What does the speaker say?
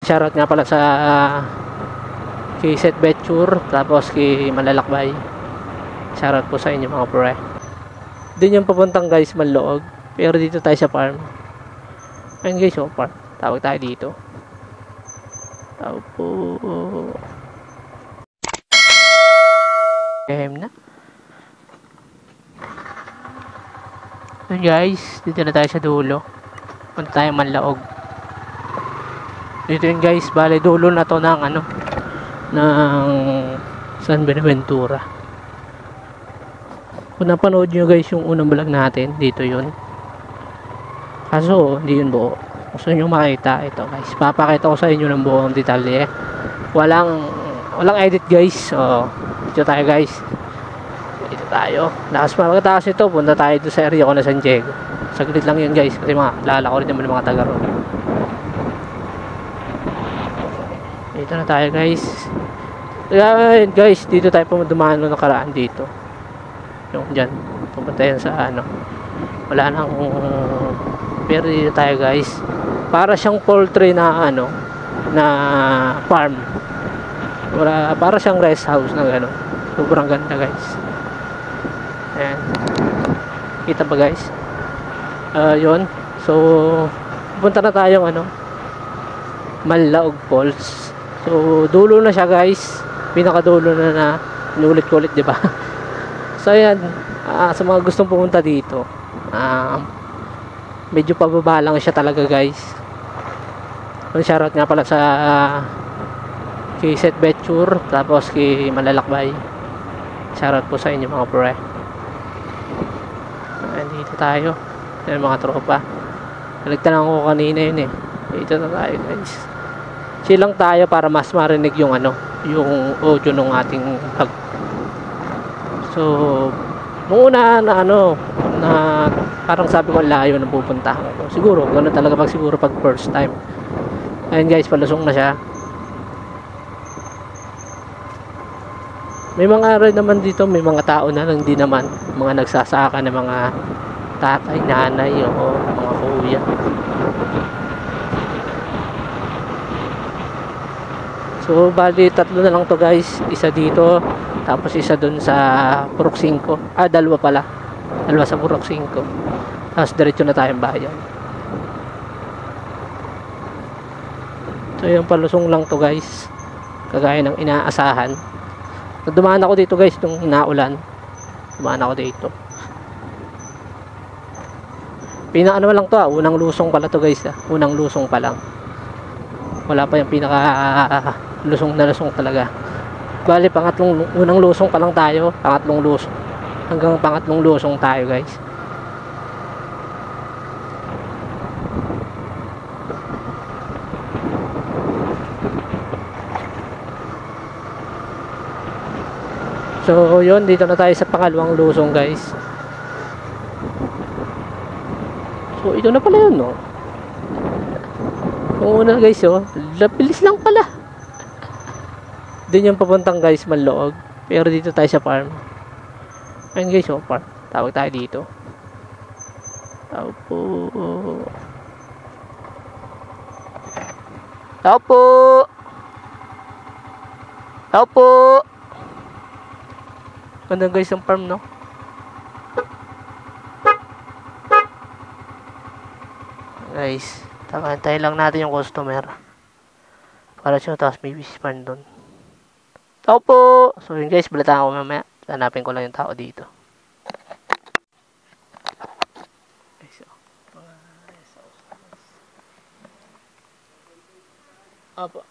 Shoutout nga pala sa kay Seth Betchure, tapos kay Malalakbay. Shoutout po sa inyo mga pre. Doon yung papuntang guys Manloog, pero dito tayo sa farm. Ayun guys, oh, farm. Tawag tayo dito. Tawag po. Game na. Ayun guys, dito na tayo sa dulo. Punta tayo Manlaog. Dito yun guys, bale dulo na to ng ano, ng San Buenaventura. Kung napanood nyo guys yung unang vlog natin, dito yun. Kaso hindi yun buo. Gusto nyo makita, ito guys, papakita ko sa inyo ng buong detalye. Walang edit guys. Dito tayo guys, dito tayo. Lakas malakataas ito, punta tayo doon sa area ko na San Diego. Saglit lang yun guys, kasi lala ko rin naman mga taga ron. Dito na tayo guys. Ayan guys, dito tayo dumaan nung nakaraan dito. Yung dyan, pupunta yan sa ano. Wala nang, pero dito tayo guys. Para siyang poultry na ano, na farm. Para siyang rest house na gano'n. Sobrang ganda guys. Ayan. Kita ba guys? Yun. So, pupunta na tayong ano, Manlaog Falls. So, dulo na siya guys. Pinakadulo na inulit-ulit, di ba? So, ayan. Sa mga gustong pumunta dito, medyo pababa lang siya talaga guys. Shoutout nga pala sa kay Seth Betchure, tapos kay Malalakbay. Shoutout po sa inyo mga pre. Dito tayo. Ayan mga tropa. Nagtanong ko kanina yun eh. Dito na tayo guys. Chill lang tayo para mas marinig yung ano, yung audio ng ating vlog. So, nung una na ano, na parang sabi ko layo na pupuntahan ko. Siguro, ganoon talaga pag first time. Ayun guys, palusong na siya. May mga rin naman dito, may mga tao na lang din naman, mga nagsasaka ng mga tatay, nanay, o mga kuya. So, bali, tatlo na lang to guys. Isa dito, tapos isa dun sa Purok 5. Dalawa pala. Dalawa sa Purok 5. Tapos diretso na tayong bayan. So, yung palusong lang to guys. Kagaya ng inaasahan. Dumaan ako dito guys, nung naulan. Dumaan ako dito. Ano lang to unang lusong pala to guys. Unang lusong pa lang. Wala pa yung pinaka lusong na lusong talaga. Bali, unang lusong pa lang tayo. Pangatlong lusong. Hanggang pangatlong lusong tayo guys. So, yun, dito na tayo sa pangalawang lusong guys. So, ito na pala yun, no? Yung una guys, oh, bilis lang pala. Doon yung papuntang guys Manloog, pero dito tayo sa farm. Ayun guys, oh, farm. Tawag tayo dito. Tawag po. Tawag po. Tawag po. Ganda guys yung farm, no? Guys, tayo lang natin yung customer para siya, tapos may whisper doon. Tao po! So yun guys, balatan ako mamaya. Hanapin ko lang yung tao dito. Opo.